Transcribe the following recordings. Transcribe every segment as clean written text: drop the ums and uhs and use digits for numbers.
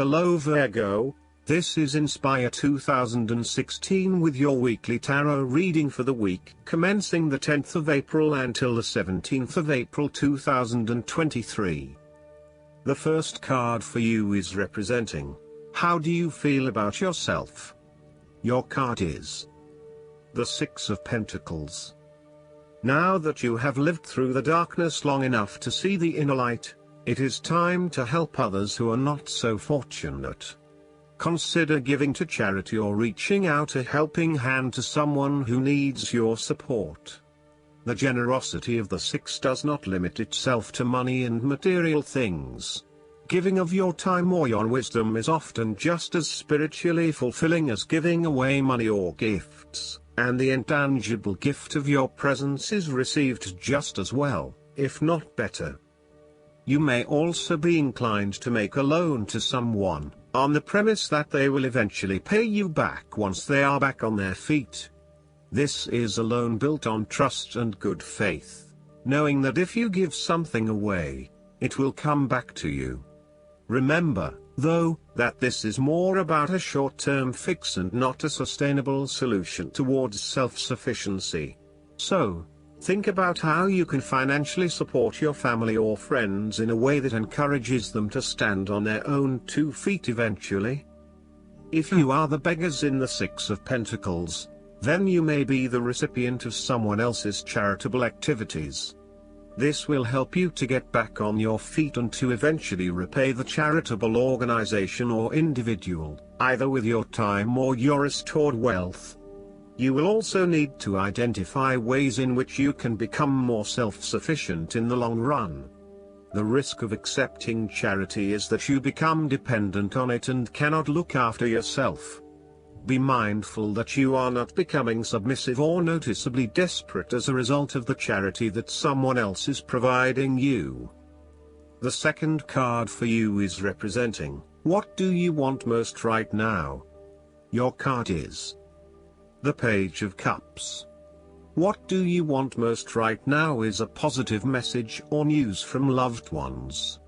Hello Virgo, this is Inspire 2016 with your weekly tarot reading for the week commencing the 10th of April until the 17th of April 2023. The first card for you is representing, how do you feel about yourself? Your card is the Six of Pentacles. Now that you have lived through the darkness long enough to see the inner light, it is time to help others who are not so fortunate. Consider giving to charity or reaching out a helping hand to someone who needs your support. The generosity of the Six does not limit itself to money and material things. Giving of your time or your wisdom is often just as spiritually fulfilling as giving away money or gifts, and the intangible gift of your presence is received just as well, if not better. You may also be inclined to make a loan to someone, on the premise that they will eventually pay you back once they are back on their feet. This is a loan built on trust and good faith, knowing that if you give something away, it will come back to you. Remember, though, that this is more about a short-term fix and not a sustainable solution towards self-sufficiency. So, think about how you can financially support your family or friends in a way that encourages them to stand on their own 2 feet eventually. If you are the beggars in the Six of Pentacles, then you may be the recipient of someone else's charitable activities. This will help you to get back on your feet and to eventually repay the charitable organization or individual, either with your time or your restored wealth. You will also need to identify ways in which you can become more self-sufficient in the long run. The risk of accepting charity is that you become dependent on it and cannot look after yourself. Be mindful that you are not becoming submissive or noticeably desperate as a result of the charity that someone else is providing you. The second card for you is representing, what do you want most right now? Your card is the Page of Cups. What do you want most right now is a positive message or news from loved ones.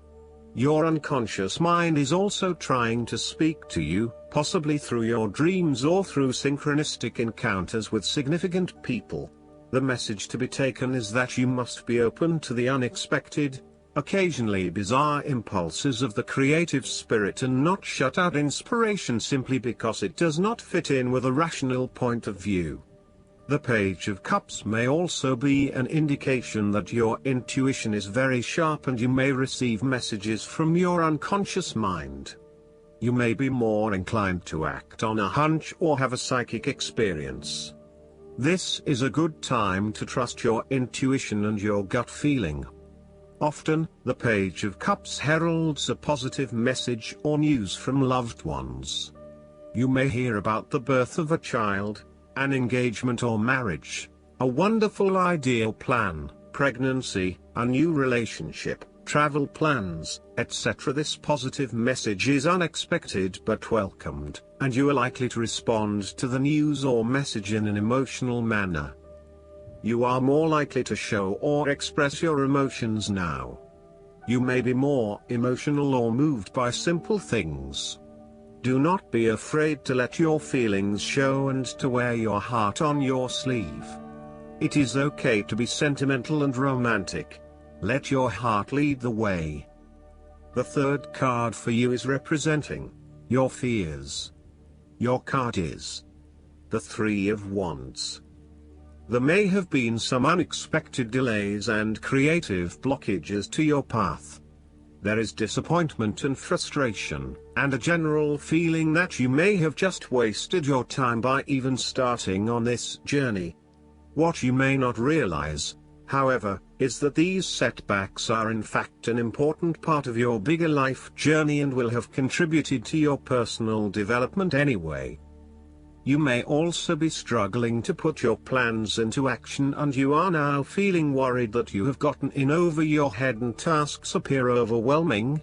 Your unconscious mind is also trying to speak to you, possibly through your dreams or through synchronistic encounters with significant people. The message to be taken is that you must be open to the unexpected, occasionally bizarre impulses of the creative spirit and not shut out inspiration simply because it does not fit in with a rational point of view. The Page of Cups may also be an indication that your intuition is very sharp and you may receive messages from your unconscious mind. You may be more inclined to act on a hunch or have a psychic experience. This is a good time to trust your intuition and your gut feeling. Often, the Page of Cups heralds a positive message or news from loved ones. You may hear about the birth of a child, an engagement or marriage, a wonderful ideal plan, pregnancy, a new relationship, travel plans, etc. This positive message is unexpected but welcomed, and you are likely to respond to the news or message in an emotional manner. You are more likely to show or express your emotions now. You may be more emotional or moved by simple things. Do not be afraid to let your feelings show and to wear your heart on your sleeve. It is okay to be sentimental and romantic. Let your heart lead the way. The third card for you is representing your fears. Your card is the Three of Wands. There may have been some unexpected delays and creative blockages to your path. There is disappointment and frustration, and a general feeling that you may have just wasted your time by even starting on this journey. What you may not realize, however, is that these setbacks are in fact an important part of your bigger life journey and will have contributed to your personal development anyway. You may also be struggling to put your plans into action and you are now feeling worried that you have gotten in over your head and tasks appear overwhelming.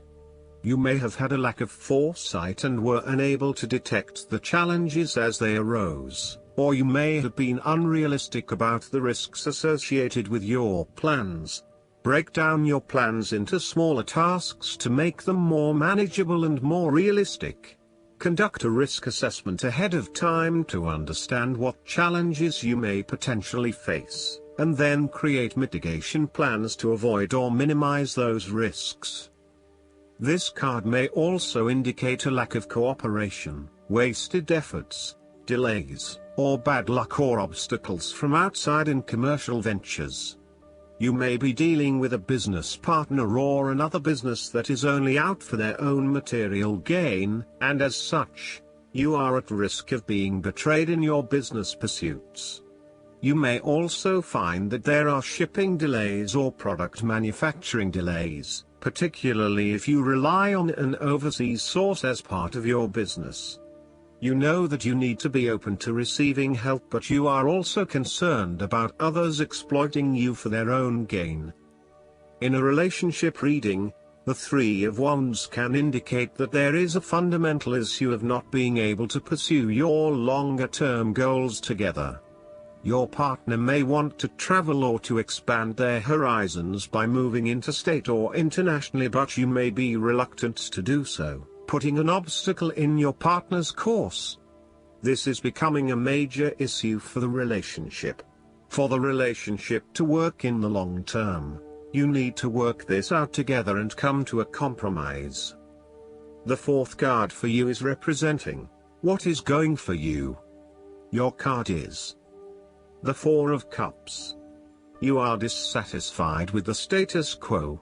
You may have had a lack of foresight and were unable to detect the challenges as they arose, or you may have been unrealistic about the risks associated with your plans. Break down your plans into smaller tasks to make them more manageable and more realistic. Conduct a risk assessment ahead of time to understand what challenges you may potentially face, and then create mitigation plans to avoid or minimize those risks. This card may also indicate a lack of cooperation, wasted efforts, delays, or bad luck or obstacles from outside in commercial ventures. You may be dealing with a business partner or another business that is only out for their own material gain, and as such, you are at risk of being betrayed in your business pursuits. You may also find that there are shipping delays or product manufacturing delays, particularly if you rely on an overseas source as part of your business. You know that you need to be open to receiving help, but you are also concerned about others exploiting you for their own gain. In a relationship reading, the Three of Wands can indicate that there is a fundamental issue of not being able to pursue your longer-term goals together. Your partner may want to travel or to expand their horizons by moving interstate or internationally, but you may be reluctant to do so, putting an obstacle in your partner's course. This is becoming a major issue for the relationship. For the relationship to work in the long term, you need to work this out together and come to a compromise. The fourth card for you is representing what is going for you. Your card is the Four of Cups. You are dissatisfied with the status quo.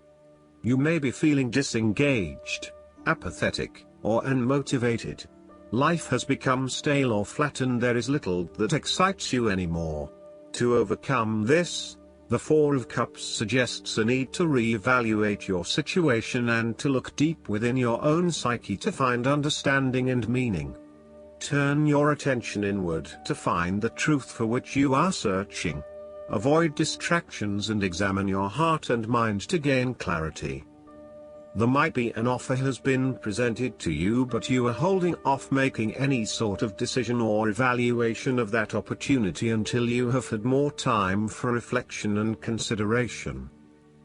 You may be feeling disengaged, apathetic, or unmotivated. Life has become stale or flat and there is little that excites you anymore. To overcome this, the Four of Cups suggests a need to re-evaluate your situation and to look deep within your own psyche to find understanding and meaning. Turn your attention inward to find the truth for which you are searching. Avoid distractions and examine your heart and mind to gain clarity. There might be an offer has been presented to you, but you are holding off making any sort of decision or evaluation of that opportunity until you have had more time for reflection and consideration.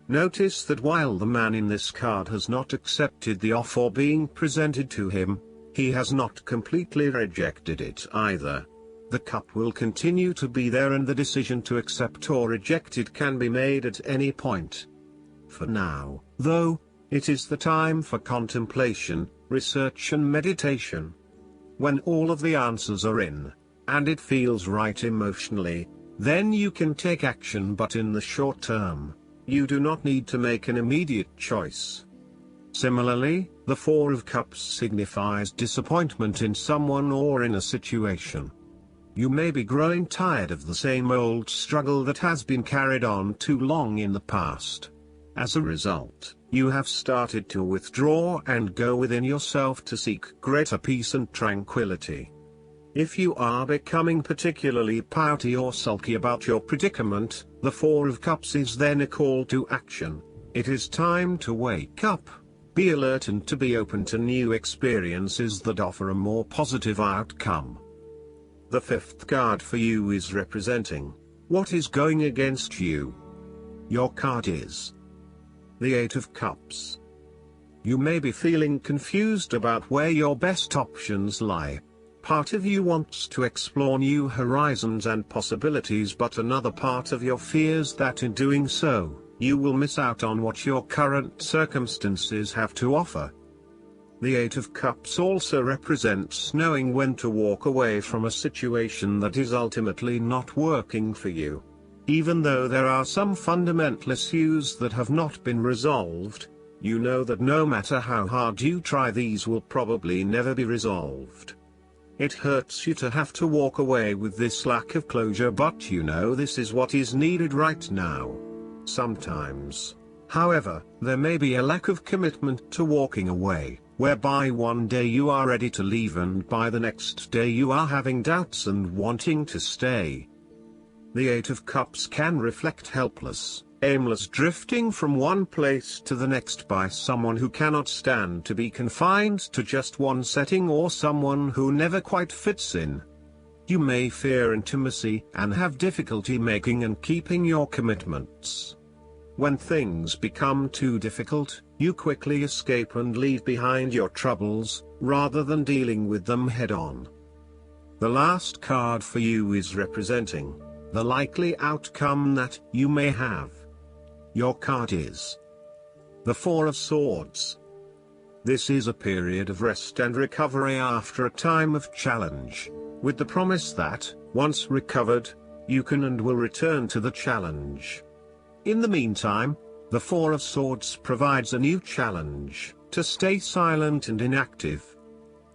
Notice that while the man in this card has not accepted the offer being presented to him, he has not completely rejected it either. The cup will continue to be there and the decision to accept or reject it can be made at any point. For now, though, it is the time for contemplation, research and meditation. When all of the answers are in, and it feels right emotionally, then you can take action, but in the short term, you do not need to make an immediate choice. Similarly, the Four of Cups signifies disappointment in someone or in a situation. You may be growing tired of the same old struggle that has been carried on too long in the past. As a result, you have started to withdraw and go within yourself to seek greater peace and tranquility. If you are becoming particularly pouty or sulky about your predicament, the Four of Cups is then a call to action. It is time to wake up, be alert and to be open to new experiences that offer a more positive outcome. The fifth card for you is representing what is going against you. Your card is the Eight of Cups. You may be feeling confused about where your best options lie. Part of you wants to explore new horizons and possibilities, but another part of you fears that in doing so, you will miss out on what your current circumstances have to offer. The Eight of Cups also represents knowing when to walk away from a situation that is ultimately not working for you. Even though there are some fundamental issues that have not been resolved, you know that no matter how hard you try, these will probably never be resolved. It hurts you to have to walk away with this lack of closure, but you know this is what is needed right now. Sometimes, however, there may be a lack of commitment to walking away, whereby one day you are ready to leave and by the next day you are having doubts and wanting to stay. The Eight of Cups can reflect helpless, aimless drifting from one place to the next by someone who cannot stand to be confined to just one setting or someone who never quite fits in. You may fear intimacy and have difficulty making and keeping your commitments. when things become too difficult, you quickly escape and leave behind your troubles, rather than dealing with them head-on. The last card for you is representing the likely outcome that you may have. Your card is the Four of Swords. This is a period of rest and recovery after a time of challenge, with the promise that, once recovered, you can and will return to the challenge. In the meantime, the Four of Swords provides a new challenge, to stay silent and inactive.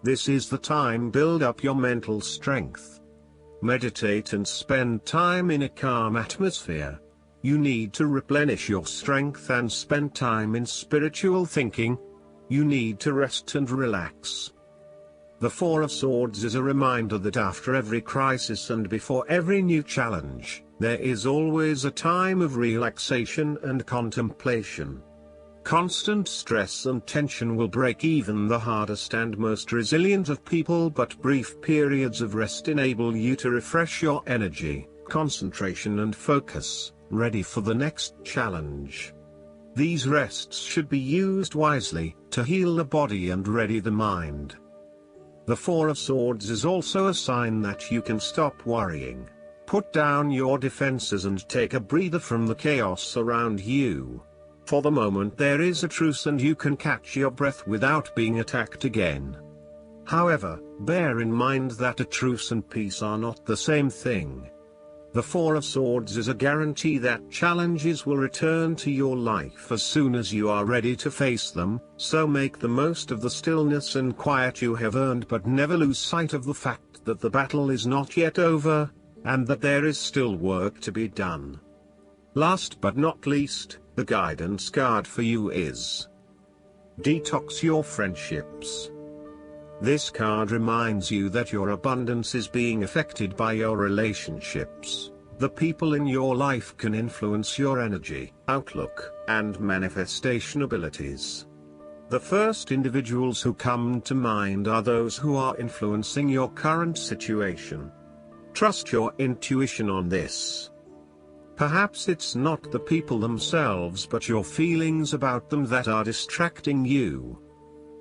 This is the time to build up your mental strength. Meditate and spend time in a calm atmosphere. You need to replenish your strength and spend time in spiritual thinking. You need to rest and relax. The Four of Swords is a reminder that after every crisis and before every new challenge, there is always a time of relaxation and contemplation. Constant stress and tension will break even the hardest and most resilient of people, but brief periods of rest enable you to refresh your energy, concentration and focus, ready for the next challenge. These rests should be used wisely, to heal the body and ready the mind. The Four of Swords is also a sign that you can stop worrying, put down your defenses and take a breather from the chaos around you. For the moment there is a truce and you can catch your breath without being attacked again. However, bear in mind that a truce and peace are not the same thing. The Four of Swords is a guarantee that challenges will return to your life as soon as you are ready to face them, so make the most of the stillness and quiet you have earned, but never lose sight of the fact that the battle is not yet over, and that there is still work to be done. Last but not least, the guidance card for you is Detox Your Friendships. This card reminds you that your abundance is being affected by your relationships. The people in your life can influence your energy, outlook, and manifestation abilities. The first individuals who come to mind are those who are influencing your current situation. Trust your intuition on this. Perhaps it's not the people themselves but your feelings about them that are distracting you.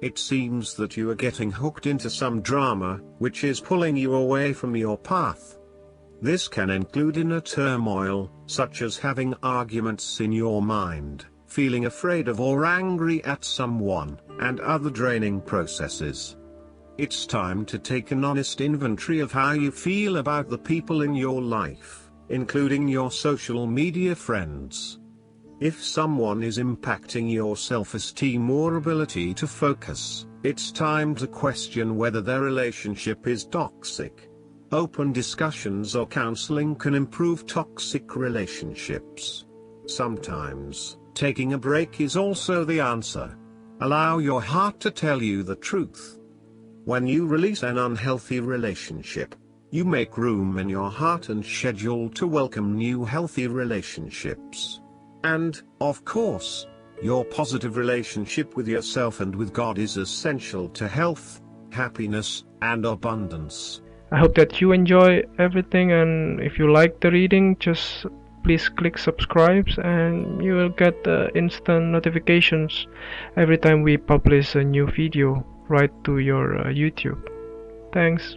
It seems that you are getting hooked into some drama, which is pulling you away from your path. This can include inner turmoil, such as having arguments in your mind, feeling afraid of or angry at someone, and other draining processes. It's time to take an honest inventory of how you feel about the people in your life, including your social media friends. If someone is impacting your self-esteem or ability to focus, it's time to question whether their relationship is toxic. Open discussions or counseling can improve toxic relationships. Sometimes, taking a break is also the answer. Allow your heart to tell you the truth. When you release an unhealthy relationship, you make room in your heart and schedule to welcome new healthy relationships. And, of course, your positive relationship with yourself and with God is essential to health, happiness, and abundance. I hope that you enjoy everything, and if you like the reading, just please click subscribe and you will get instant notifications every time we publish a new video right to your YouTube. Thanks.